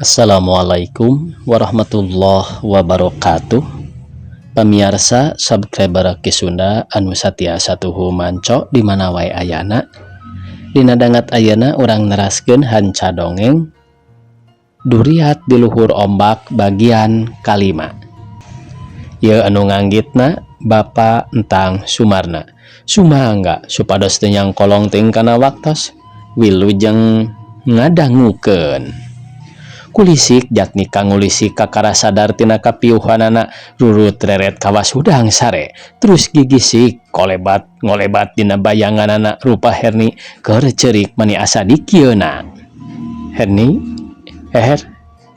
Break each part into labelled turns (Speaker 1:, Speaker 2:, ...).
Speaker 1: Assalamualaikum warahmatullahi wabarakatuh. Pamirsa subscriber Kisunda anu satiasa tuhu manco di mana wae ayana. Dina dangat ayana urang neraskeun hanca dongeng Duriat di luhur ombak bagian kalima. Ieu anu nganggitna Bapa Entang Sumarna. Sumangga supados teu nyangkolong teuing kana waktos wilujeng ngadangukeun. Kulisik Jatnika ngulisik kakara sadar tina kapiuhanana rurut reret kawas hudang sare terus gigisik kolebat ngolebat dina bayanganana rupa Herni keur ceurik mani asa dikieuna.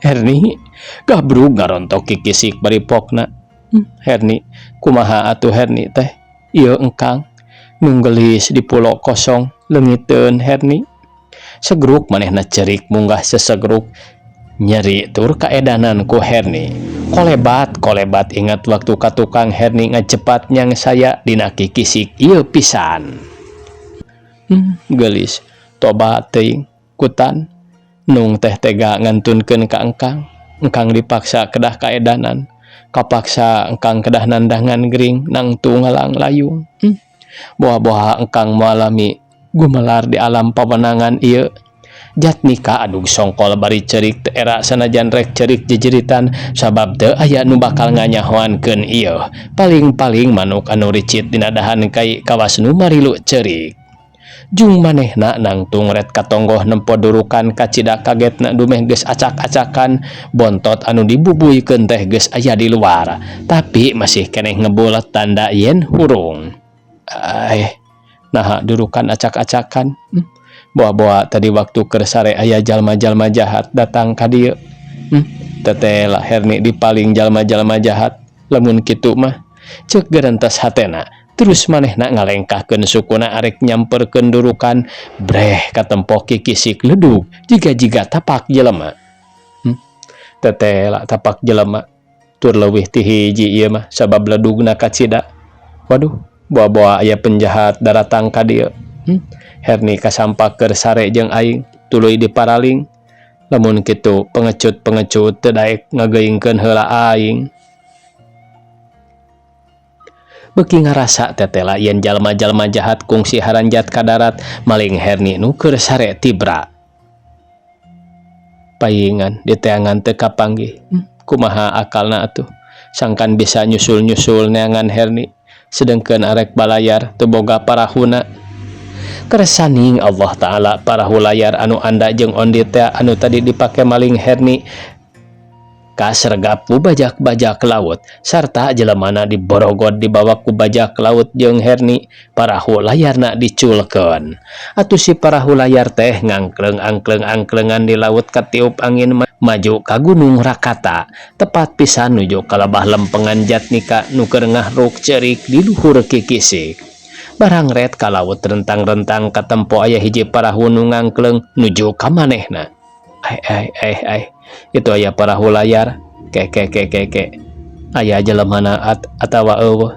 Speaker 1: Herni gabrug ngarontok kikisik bari pokna. Herni kumaha atuh Herni teh? Ieu engkang nunggelis di pulau kosong leungiteun Herni. Segruk manehna cerik munggah sesegruk. Nyeri tur kaedanan ku Herni. Kolebat ingat waktu ka tukang Herni ngacepat nyang saya dina kikisik ieu pisan. Gelis tobat teuing kutan nung teh tega ngantunkeun ka engkang dipaksa kedah kaedanan kapaksa engkang kedah nandangan gering nang tu ngalang layung. Boha-boha engkang malami gumelar di alam pawenangan ieu. Jatnika adug songkol bari cerik teu era sanajan rek cerik jejeritan sabab teu aya nu bakal nganyahoankeun ieu. Paling-paling manuk anu ricit dina dahan kai kawas nu marilu cerik. Jung manehna nangtung ret katonggoh nempo durukan kacida kagetna dumeh geus acak-acakan bontot anu dibubuykeun teh geus aya di luar tapi masih keneh ngebulet tanda yen hurung. Nah durukan acak-acakan. Boa-boa tadi waktu keur sare aya jalma-jalma jahat datang ka dieu. Teteh Herni dipaling jalma-jalma jahat. Lamun kitu mah ceuk gerentas hatena. Terus manehna ngalengkahkeun sukuna arek nyamperkeun durukan breh katempo kikisik ledug jiga-jiga tapak jelema. Teteh tapak jelema tur leuwih ti hiji ieu mah sabab ledugna kacida. Waduh, boa-boa aya penjahat daratang ka dieu. Herni kasampak keur sare jeung aing tuluy diparaling. Lamun kitu pengecut teu daek ngageuingkeun heula aing. Beuki ngarasa tetela yen jalma-jalma jahat kungsi haranjat ka darat maling Herni nu keur sare tibra. Paingan diteangan teu kapanggih. Kumaha akalna atuh? Sangkan bisa nyusul-nyusul neangan Herni sedengkeun arek balayar teu boga parahuna. Keresaning Allah Ta'ala parahu layar anu anda jeung ondit anu tadi dipake maling Herni kasregap ku bajak-bajak laut sarta jelemana diborogod dibawa ku bajak laut jeung Herni parahu layarna diculkeun. Atuh si parahu layar teh ngangkleng-angklengan di laut katiup angin maju ka Gunung Rakata tepat pisan nuju ka lebah lempengan Jatnika nu keur ngahruk cerik di luhur kikisik. Barang ret ka laut rentang-rentang katempo aya hiji parahu nu ngangkleng nuju ka manehna. Itu aya parahu layar. Aya jelemana atawa eueuh.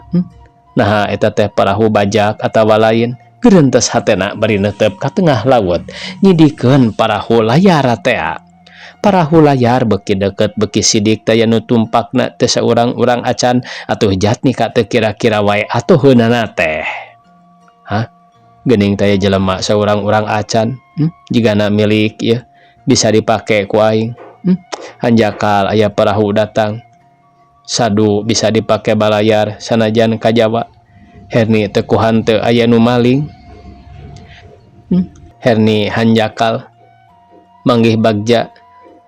Speaker 1: Nah eta teh parahu bajak atawa lain. Geurentes hatena bari neuteup ka tengah laut nyidikeun parahu layar teh. Parahu layar beuki deukeut beuki sidik teh nu tumpakna teu saurang-urang acan atuh Jatnika teu kira-kira wae atuheunana teh. Geuning taya jelema saurang-urang acan jigana milik ya bisa dipake ku aing. Hanjakal aya parahu datang sadu bisa dipake balayar sanajan ka Jawa. Herni teu ku hanteu aya nu maling. Herni hanjakal manggih bagja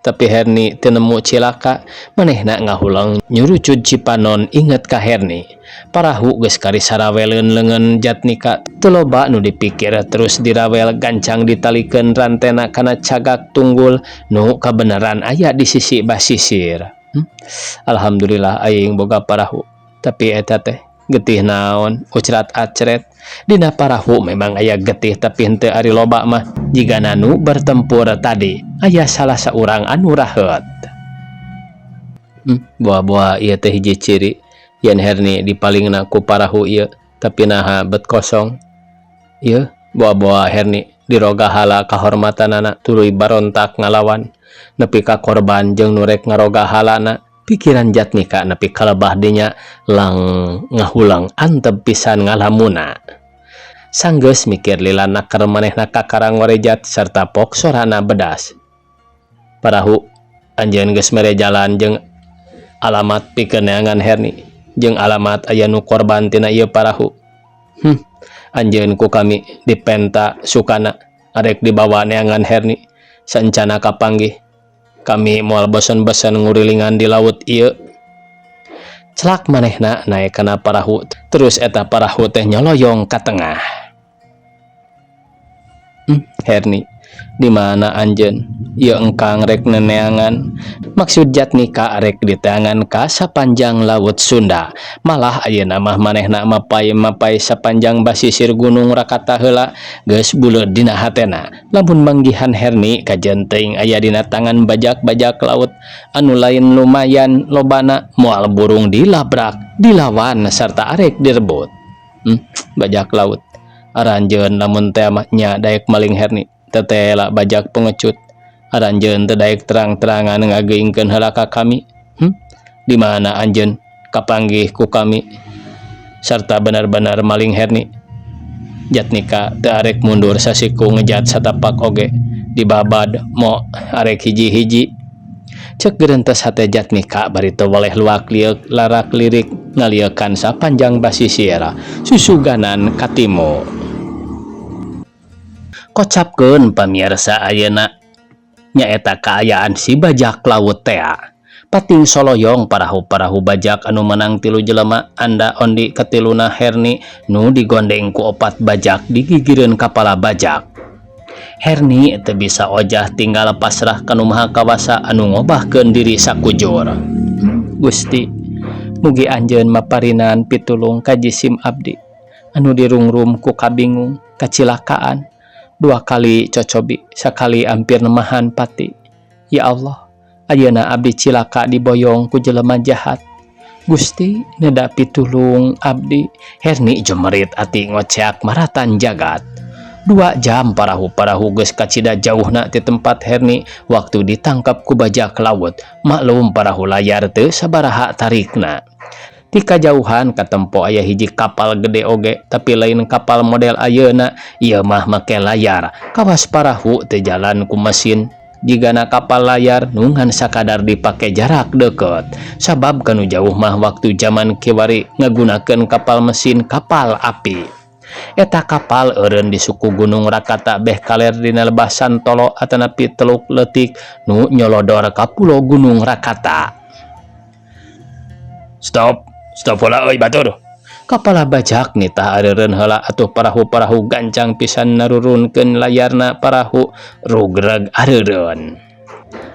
Speaker 1: tapi Herni teu nemu cilaka. Manehna ngahulang nyurucud Cipanon inget ka Herni. Parahu geus kari saraweleun leungeun Jatnika teu loba nu dipikir terus dirawel gancang ditalikeun rantena kana cagak tunggul nu kabeneran aya di sisi basisir. Alhamdulillah aing boga parahu tapi eta teh getih naon ucrat acret. Dina parahu memang aya getih tapi henteu ari loba mah jigana nu bertempur tadi aya salah saurang anu raheut. Boa-boa ieu teh hiji ciri yen Herni dipalingna ku parahu ieu tapi naha bet kosong. Ieu boa-boa Herni diroga hala kahormatanana tuluy barontak ngalawan nepi ka korban jeung nurek ngaroga halana. Pikiran Jatnika nepi kalebah dinya lang ngahulang antep pisan ngalamuna. Sanggeus mikir lilana keur manehna ka karang warejat sarta pok sorana bedas. Parahu anjeun geus mere jalan jeung alamat pikeun neangan Herni jeung alamat aya nu korban tina ieu parahu. Anjeun ku kami dipenta sukana arek dibawa neangan Herni saencana kapanggih kami moal bosen-bosen ngurilingan di laut ieu. Celak manehna naek kana parahu terus eta parahu teh nyoloyong ka tengah. Herni, di mana anjeun? Ieu engkang rek neneangan. Maksud Jatnika rek diteangan ka sapanjang laut Sunda. Malah ayeuna mah manehna mapai sapanjang basisir Gunung Rakata heula geus buleud dina hatena. Lamun manggihan Herni kajen teuing aya dina tangan bajak-bajak laut anu lain lumayan lobana moal burung dilabrak, dilawan sarta arek direbut. Bajak laut. Aranjeun lamun teh nya daek maling Herni tetela bajak pengecut. Aranjeun teu daek terang-terangan ngageingkeun heula ka kami. Di mana anjeun kapanggih ku kami sarta benar-benar maling Herni. Jatnika teu arek mundur sasiku ngejat satapak oge dibabad mo arek hiji-hiji. Ceuk geurentes hate Jatnika bari teu boleh luak liuk larak lirik ngaliekan sapanjang basisir susuganan katimo. Kocapkeun pamirsa ayeuna nyaeta kaayaan si bajak laut teh. Pating soloyong parahu-parahu bajak anu menang 3 jelema anda ondi katiluna Herni nu digondeng ku 4 bajak digigireun kapala bajak. Herni teu bisa ojah tinggal pasrah kanu maha kawasa anu ngobahkeun diri sakujur. Gusti, mugi anjeun maparinan pitulung ka jisim abdi anu dirungrum ku kabingung kacilakaan 2 kali cocobi sakali ampir nemahan pati. Ya Allah, ayeuna abdi cilaka diboyong ku jelema jahat. Gusti, neda pitulung abdi. Herni jemerit ati ngoceak maratan jagat. 2 jam parahu-parahu geus kacida jauhna ti tempat Herni waktu ditangkap ku bajak laut. Maklum parahu layar teu sabaraha tarikna. Ti kajauhan katempo aya hiji kapal gede oge tapi lain kapal model ayeuna, ieu mah make layar. Kawas parahu teu jalan ku mesin. Jigana kapal layar nungan sakadar dipake jarak deket. Sabab kanu jauh mah waktu zaman kiwari ngagunakeun kapal mesin kapal api. Eta kapal eureun di suku Gunung Rakata beh kaler dina lebah Santolo atanapi Teluk Leutik nu nyolodor ka Pulo Gunung Rakata. Stop heula euy batur. Kapala bajak nitah areureun heula atuh parahu-parahu gancang pisan narurunkeun layarna parahu rugreg areureun.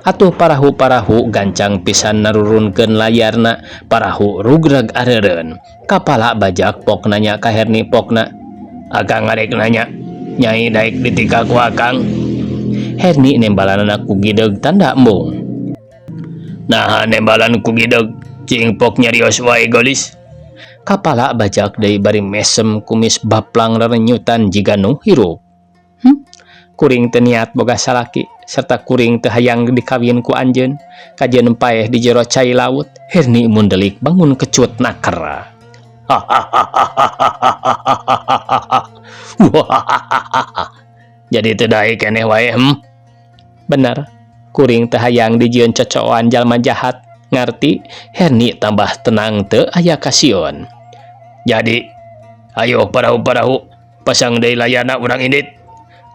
Speaker 1: Atuh parahu-parahu gancang pisan narurunkeun layarna parahu rugreg areureun. Kapala bajak pok nanya ka Herni pokna, "Akang ngarek nanya, nyai daek ditika ku akang?" Herni nembalanna ku gideg tanda embung. "Nah, nembalan ku gideg, cing pok nyarios wae gelis." Kapala bajak deui bari mesem kumis baplang rerenyutan jiga nu hirup. Kuring teu niat boga salaki serta kuring teu hayang dikawin ku anjeun. Kajeun paeh di jero cai laut. Herni mundelik bangun kecut naker. Jadi teu daek keneh wae Bener, kuring teu hayang dijieun cocokan jalma jahat. Ngarti? Herni tambah tenang teu aya kasion. "Jadi, ayo parahu-parahu pasang deui layarna urang indit."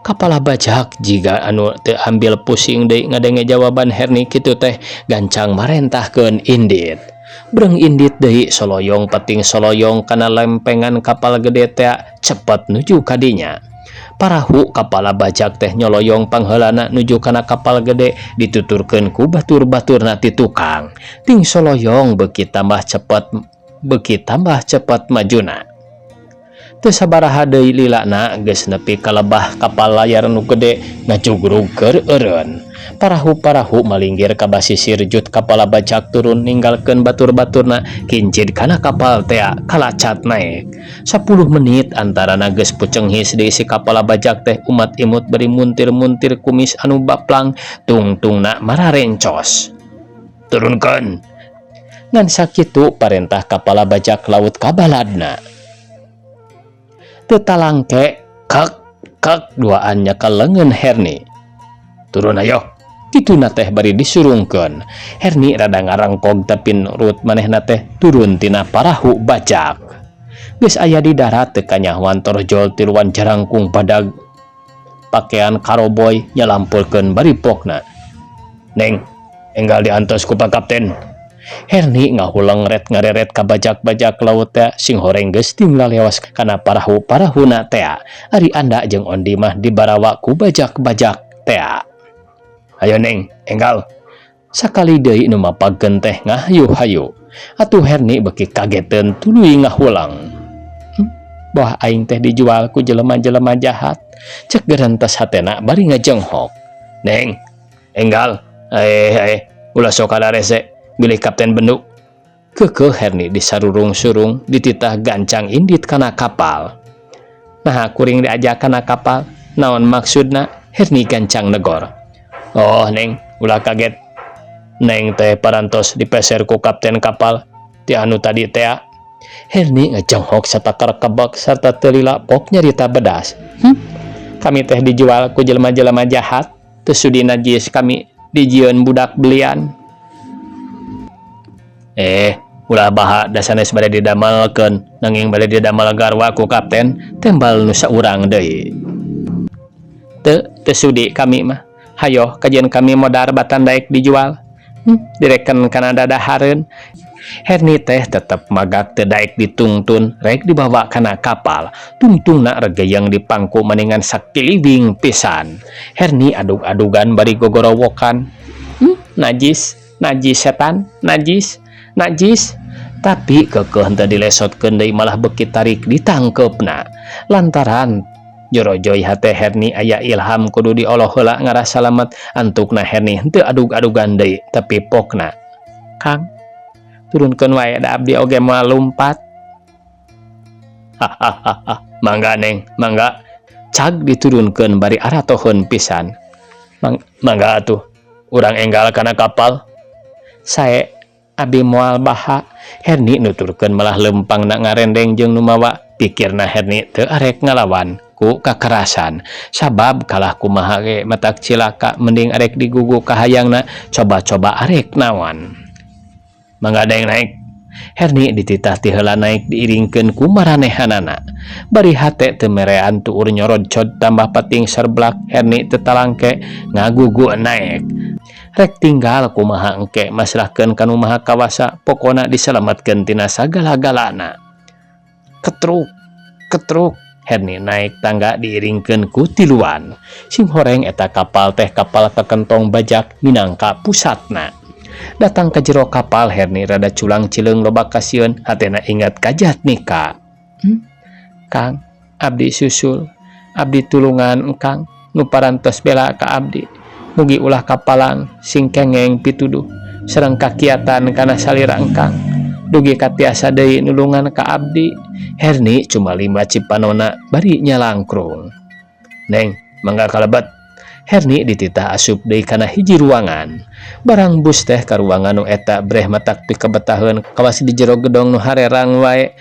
Speaker 1: Kapala bajak jiga anu teu ambil pusing deui ngadenge jawaban Herni kitu teh gancang marentahkeun indit. Breng indit deui soloyong pating soloyong kana lempengan kapal gede teh cepet nuju ka dinya. Parahu kapala bajak teh nyoloyong pangheulana nuju kana kapal gede dituturkeun ku batur-baturna ti tukang. Ting soloyong beuki tambah cepet majuna. Teu sabaraha deui lilana geus nepi ka lebah kapal layar nu gede ngajugrug keur eureun. Parahu-parahu malinggir ka basisir jut kapal bajak turun ninggalkeun batur-baturna kincid kana kapal teh kalacat naik. 10 menit antarana geus pucenghis deui si kapal bajak teh umat imut beri muntir-muntir kumis anu baplang tungtungna mararencos. Turunkeun. Ngan sakitu parentah kapal bajak laut ka baladna. Teu talangke kak duaan nya ka leungeun Herni. Turun ayo. Kituna teh bari disurungkeun. Herni rada ngarangkog tapi nurut manehna teh turun tina parahu bajak. Geus aya di darat teu kanyahoan torjol tiluan jarangkung padag pakaian karoboy nyalampulkeun bari pokna. Neng, enggal diantos ku Pak Kapten. Herni ngahulang ret ngareret ka bajak-bajak laut teh sing horeng geus tinggal lewas kana parahu-parahuna teh. Ari anda jeung ondi mah dibarawa ku bajak-bajak teh. Ayo Neng, enggal. Sakali deui nu mapagkeun teh ngahayu-hayu. Atuh Herni beuki kageteun tuluy ngahulang. Boah aing teh dijual ku jelema-jelema jahat. Cek gerentos hatena bari ngajenghok. Neng, enggal. Ulah sok kadarese. Bilih Kapten Bendu. Keukeuh Herni disarurung-surung dititah gancang indit kana kapal. Nah kuring diajak kana kapal. Naon maksudna? Herni gancang negor. Oh Neng, ulah kaget. Neng teh parantos dipeser ku kapten kapal. Ti anu tadi teh. Herni ngajenghok satakar kebak sarta teu lila pok nyarita bedas. Kami teh dijual ku jelema-jelema jahat. Teu sudi najis kami dijieun budak belian. Ulah baha dasanes bade didamelkeun nanging bade didamel garwa ku kapten tembal nu saurang deui. Teu sudi kami mah. Hayo kajian kami modar batan daek dijual. Direken kana dadahareun. Herni teh tetep magak teu daek ditungtun rek dibawa kana kapal. Tungtungna regeyang dipangku maningan sakilibing pisan. Herni adug-adugan bari gogorowokan. Najis setan, najis. Tapi keukeuh henteu dilesotkeun deui malah beuki tarik ditangkeupna. Lantaran jorojoy hate Herni aya ilham kudu dioloh heula ngarasa salamet antukna Herni henteu adug-adugan deui tapi pokna. Kang, turunkeun wae da abdi oge moal lumpat. Mangga Neng, mangga. Cag diturunkeun bari aratoheun pisan. Mangga atuh. Urang enggal kana kapal. Sae abi moal baha. Herni nuturkeun malah lempang nak ngarendeng jeung nu mawa. Pikirna Herni teu arek ngalawan ku kakerasan. Sabab kalah kumaha ge matak cilaka mending arek digugu ka hayangna coba-coba arek nawan. Mangga Deng naik. Herni dititah ti heula naik diiringkeun ku maranehanana. Bari hate teu merean tuur nyorodcod tambah pating serblak. Herni teu talangke ngagugu naik. Rek tinggal kumaha engke masrahkeun kanu maha kawasa pokona diselametkeun tina sagala-galana. Ketruk Herni naik tangga diiringkeun ku tiluan. Sing horeng eta kapal teh kapal kakentong bajak minangka pusatna. Datang ka jero kapal Herni rada culang cileung loba kasieun hatena ingat ka Jatnika. Kang, abdi susul, abdi tulungan engkang nu parantos bela ka abdi. Mugi ulah kapalang sing kengeng pituduh sareng kakiatan kana salira engkang. Dugi katiasa deui nulungan ka abdi. Herni cuma 5 cipanona bari nyalangkrung. Neng, mangga kalebet. Herni dititah asup deui kana hiji ruangan. Barang bus teh ka ruangan nu eta breh matak pikabetaheun kawas di jero gedong nu harerang wae.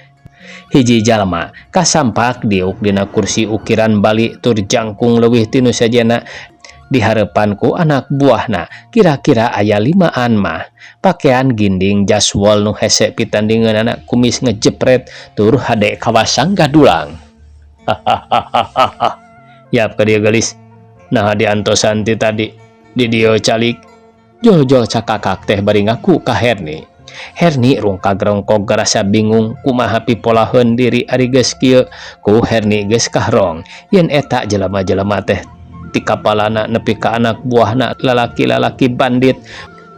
Speaker 1: Hiji jalma kasampak diuk dina kursi ukiran Bali tur jangkung leuwih tinu sajana di harapanku anak buahna. Kira-kira aya 5an mah. Pakaian ginding jaswol nu hese pitandingan anak kumis ngejepret tur hade kawasang gadulang. Yap ka dieu gelis. Nah diantosan ti tadi di dieu calik. Jol-jol cakakak teh bari ngaku ka Herni. Herni rungkag rongkog garasa bingung kumaha pipolaheun diri ari geus kieu ku Herni geus kahrong yen eta jelema-jelema teh ti kapalana nepi ka anak buahna lalaki-lalaki bandit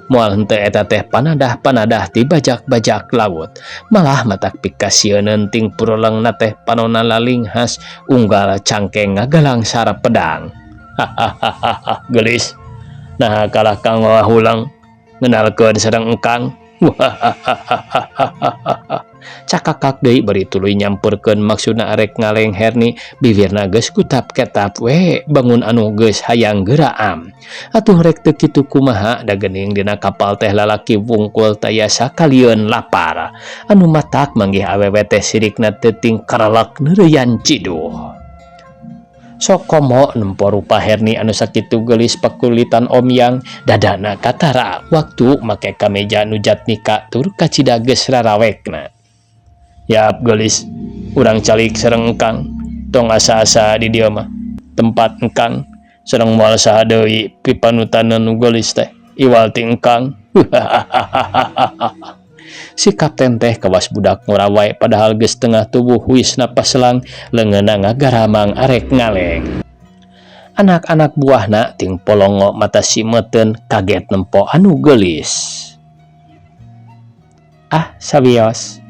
Speaker 1: Moal henteu eta teh panadah-panadah ti bajak-bajak laut, malah matak pikasieun ting purulengna teh panonna lalinghas unggal cangkeng ngagalang sara pedang. Hahaha gelis. Nah kalah kang wahulang ngenalkeun sareng engkang. Cakakak deui bari tuluy nyampurkeun maksudna arek ngaleng Herni bibirna geus kutap-ketap we bangun anu geus hayang geuraam. Atuh rek teu kitu kumaha da geuning dina kapal teh lalaki wungkul taya sakalieun lapar anu matak manggih awewe teh sirikna teuting karelek neureuyan ciduh. Sok komo nempo rupa Herni anu sakitu gelis pakulitan omyang dadana katara waktu make kameja anu jatnika tur kacida geus rarawekna. Yap gelis, urang calik sareng engkang, tong asa-asa di dieu mah. Tempat engkang sareng moal saha deui pipanutanna nu gelis teh. Iwal ti engkang. Si kapten teh kawas budak ngurawai padahal geus tengah tubuh huisna paselang leungeunna ngagaramang arek ngaleng. Anak-anak buahna ting polongo mata simeuteun kaget nempo anu gelis. Sawios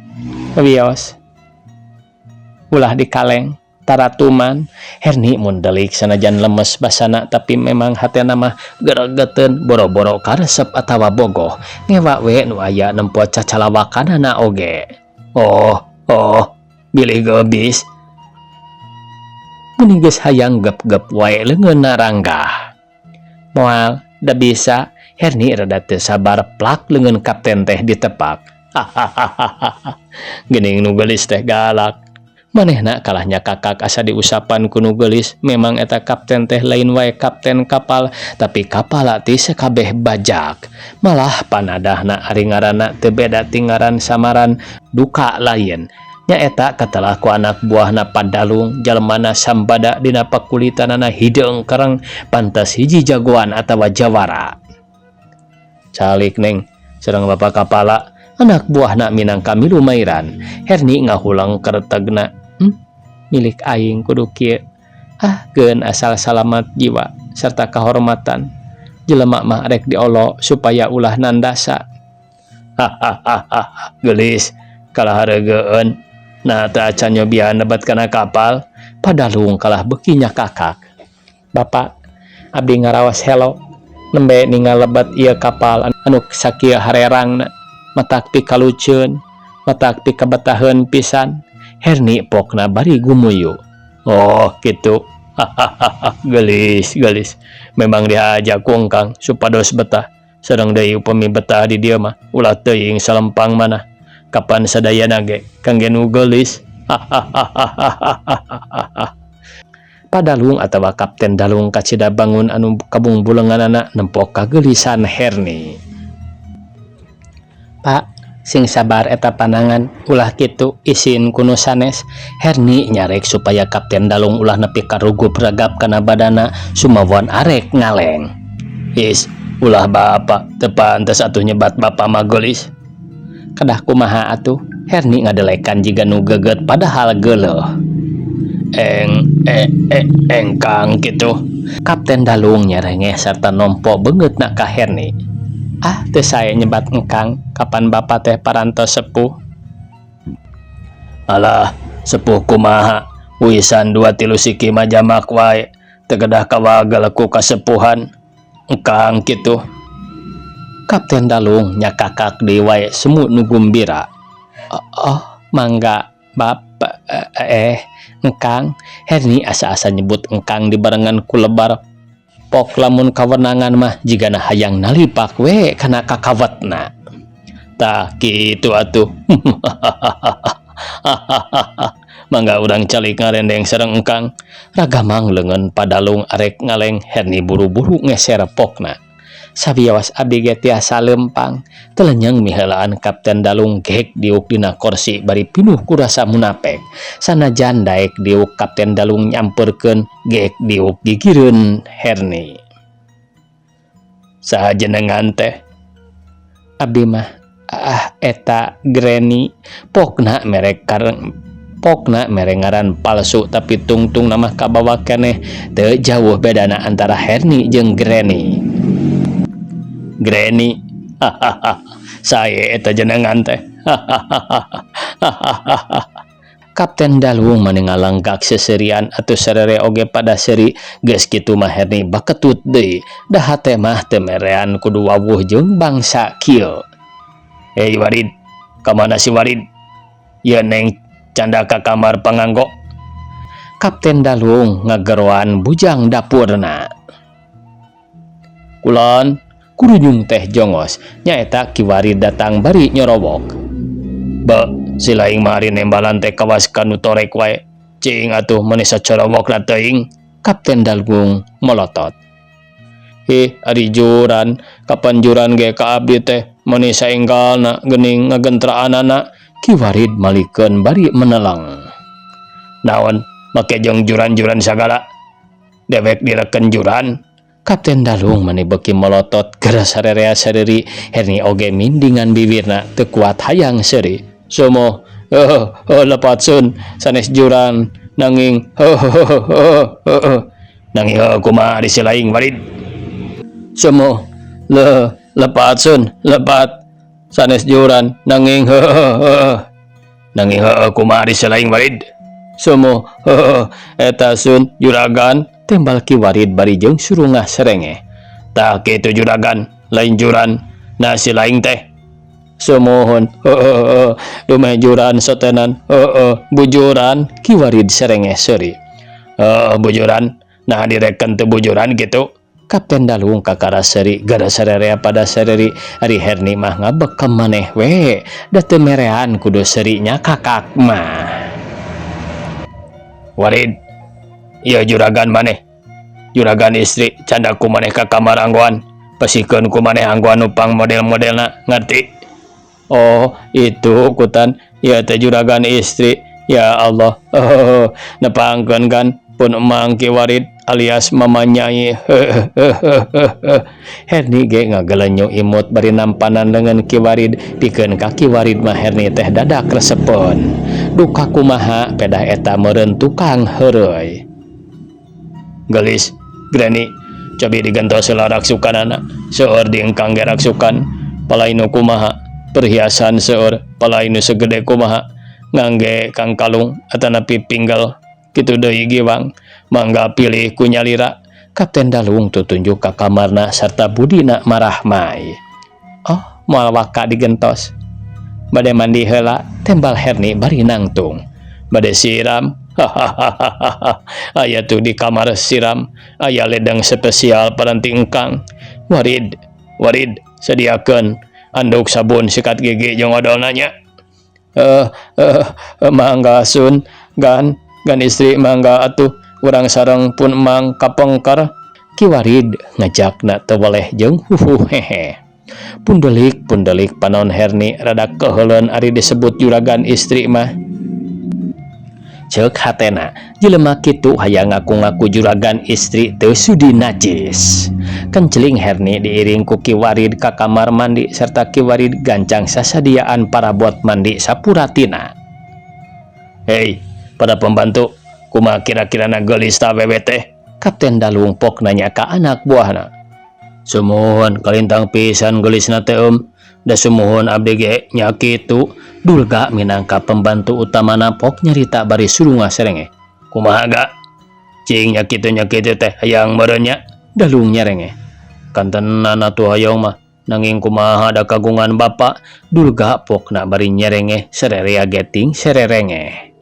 Speaker 1: ulah dikaleng taratuman. Herni mun delik sanajan lemes basana tapi memang hatena mah geregeteun boro-boro karesep atawa bogoh ngewa we nu aya nempo cacalawakanana oge. Oh bilih geubis muni geus hayang gep-gep wae leungeunna ranggah. Moal da bisa Herni rada teu sabar plak leungeun kapten teh ditepak. Geuning nu gelis teh galak. Manehna kalahnya kakak asa diusapan ku nu gelis. Memang eta kapten teh lain wae kapten kapal, tapi kapal ti sakabeh bajak. Malah panadahna ari ngaranna teu beda ti ngaran samaran duka lain. Nyaeta katalah ku anak buahna Padalung jalmana sambada dina pakulitanana hideung kareng pantes hiji jagoan atawa jawara. Calik neng sareng bapak kapala. Anak buahna minangka milu mairan. Herni ngahulang keretegna. Milik aing kudu kieu. Geun asal salamat jiwa serta kahormatan. Jelema mah rek diolo supaya ulah nandasa. Gelis kalah hareugeun. Nah teu acan nyobian nebat kana kapal. Padalung kalah beukinya kakak. Bapak, abdi ngaraos hello. Nembe ningal lebat ieu kapal anu sakieu harerangna. Matak pikaluceun, matak pikabetaheun pisan. Herni pokna bari gumuyu. Oh kitu. Gelis. Memang diajak ku engkang supados betah. Sareng deui upami betah di dieu mah ulah teuing salempang manah. Kapan sadayana ge kangge nu gelis. Padalung atawa Kapten Dalung kacida bangun anu kabung bulenganana nempo kagelisan Herni. Pak, sing sabar eta panangan ulah kitu isin kuno sanes. Herni nyarek supaya Kapten Dalung ulah nepi karugup ragap kana badana sumawan arek ngaleng. Is ulah bapak teu pantes atuh nyebat bapak mah gelis. Kadah kumaha atuh? Herni ngadelekan jiga nu geget padahal geuleuh. Engkang kitu. Kapten Dalung nyerengeh sarta nompo beungeutna ka Herni. Teu sae nyebat engkang, kapan bapak teh parantos sepuh? Alah, sepuh kumaha? Wisan 2-3 siki mah jamak wae. Teu kedah kawagel ku kasepuhan. Engkang kitu. Kapten Dalung nyakakak deui wae semu nu gumbira. Mangga bapak engkang. Herni asa-asa nyebut engkang dibarengan ku lebar. Pok lamun kawenangan mah jigana hayang nalipak we kana kakawetna. Tah kitu atuh. Mangga urang calik ngarendeng sareng engkang. Ragamang leungeun Padalung arek ngaleng. Herni buru-buru ngeser pokna. Sabiawas abdi ge tiasa lempang. Telenyang miheulaan Kapten Dalung gek diuk dina kursi bari pinuh ku rasa munapek. Sanajan daek diuk Kapten Dalung nyamperkeun gek diuk gigireun Herni. Saha jenengan teh? Abdi mah eta Greni. Pokna merek ngaran palsu tapi tungtung nama kabawa keneh teu jauh bedana antara Herni jeung Greni. Hahaha. Saya eta jenengan teh. Kapten Dalung menengalanggak seserian atau serere oge pada seri geus kitu mah Herni baketut deui dah teh mah teu merean kudu wawuh jeung bangsa kieu. Hei Warid, kamana si Warid? Ye neng canda ka kamar panganggo. Kapten Dalung ngageroan bujang dapurna. Kulon kurunyung teh jongos nyaeta Ki Warid datang bari nyorobok. Ba, si laing mari nembalan teh kawas kanu torek wae. Cing atuh meuni sacorobokna teuing. Kapten Dalung melotot. Ari juran, kapan juran ge ka abdi teh meuni saenggalna geuning ngagentraanana. Ki Warid malikeun bari menelang. Naon, make jeung juran-juran sagala? Dewek direken juran. Kapten Dalung mani beuki melotot geura sarerea sareri Herni oge mindingan bibirna teu kuat hayang seuri. Somo lepatsun sanes juran nanging nanging kumaha di silaing Warid. Somo lepatsun lepat sanes juran nanging nanging kumaha di silaing Warid. Somo eta sun juragan tembal Ki Warid bari jeung surungah serenge. Tah kitu juragan, lain juran, nah si laing teh. Sumohon, dumeh juran sotenan, bujuran, Ki Warid serenge seuri. Bujuran, nah direken teu bujuran gitu. Kapten Dalung kakara seuri gara sarerea pada sereri ari Herni mah ngabekem maneh we, da teu merean kudu seurinya kakak mah. Warid, iya juragan maneh. Juragan istri canda ku maneh ka kamar anggoan. Pasikeun ku maneh anggoan upang model-modelna, ngerti? Oh, itu kutan. Ya teh juragan istri. Ya Allah. Nepangkeun kan pun emang Ki Warid alias Mama Nyai. Herni ge ngagelenyuk imut bari nampanan dengan Ki Warid pikeun ka Ki Warid mah Herni teh dadak resepeun. Duka kumaha pedah eta meureun tukang heureuy. Gelis, Granny, cobi digentos heula raksukanana. Seueur diengkang ge raksukan. Palainu kumaha? Perhiasan seueur. Palainu segede kumaha? Ngangge kang kalung atanapi pinggal. Kitu deui giwang. Mangga pilih ku nyalira. Kapten Dalung tutunjuk ka kamarna sarta budina marah mai. Oh, moal waka digentos. Bade mandi heula, tembal Herni bari nangtung. Bade siram. Aya tuh di kamar siram. Aya ledeng spesial paranti engkang. Warid, sediakeun anduk sabun sikat gigi jeung odol nanya. Mangga sun, gan istri mangga atuh urang sareng pun emang kapengker. Ki Warid ngajakna teu boleh jeung hehe. Pundelik panon Herni rada keheuleun ari disebut juragan istri mah. Ceuk hatena jelema kitu hayang ngaku-ngaku juragan istri teu sudi najis. Kenceling Herni diiring ku Ki Warid ka kamar mandi serta Ki Warid gancang sasadiaan parabot mandi sapuratina. Hei, pada pembantu, kumaha kira-kirana geulis ta awewe teh? Kapten Dalung pok nanya ka anak buahna. Sumuhun kalintang pisan geulisna teh da sumuhun abdi ge nya kitu. Dulga minangka pembantu utamana pok nyarita bari surungah serenge. Kumaha ga? Cing nya kitu teh hayang meureun nya. Dalung nyerenge. Kantenan atuh hayang mah nanging kumaha da kagungan bapa. Dulga pokna bari nyerenge sererea geting sererenge.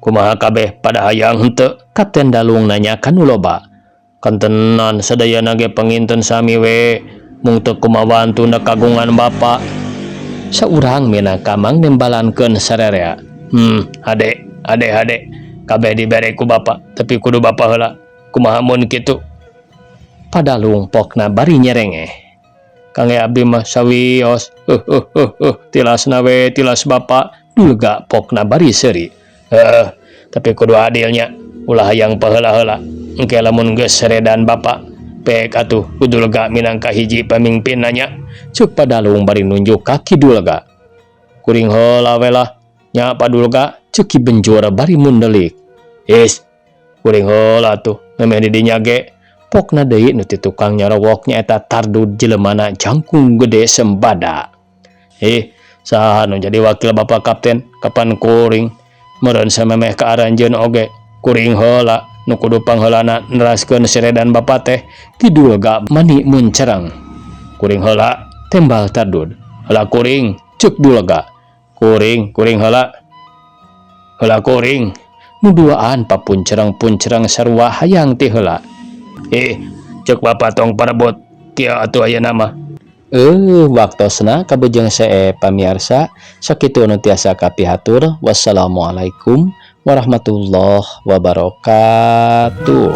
Speaker 1: Kumaha kabeh pada hayang henteu? Kapten Dalung nanya ka nu loba. Kantenan sadayana ge panginten sami we mung teu kumaha wantuna kagungan bapa. Saurang minangka mang nembalankeun sarerea. Hade kabeh dibere ku bapa tapi kudu bapa heula. Kumaha mun kitu? Padalung pokna bari nyerenge. Kangge abdi mah sawios. Tilasna we tilas bapa. Dulga pokna bari seuri. Tapi kudu adilnya ulah hayang paheula-heula. Engke lamun geus seredan bapa pek atuh Dulga minangka hiji pamimpin nanya. Cuk Padalung bari nunjuk kaki Dulga. Kuring heula we lah nya Padulga. Ceki benjur bari mundelik. Kuring heula tuh memeh di dinya ge Pokna deui nu ti tukang nyorowok nyaeta Tardud jelemana jangkung gede sembada. Saha nu jadi wakil Bapak Kapten? Kapan kuring? Meureun samemeh ka aranjeun oge. Kuring heula nu kudu pangheulana neraskeun seredan Bapa teh kidul ga mani mun cereng. Kuring heula, tembal Tardud. Heula kuring, ceuk Dulga. Kuring heula. Heula kuring. Nu duaan papuncereng-puncereng sarua hayang ti heula. Cek Bapak tong parebot kieu atuh ayeuna mah. Waktosna kabujeng sae pamiarsa sakitu nu tiasa kapihatur. Wassalamualaikum warahmatullahi wabarakatuh.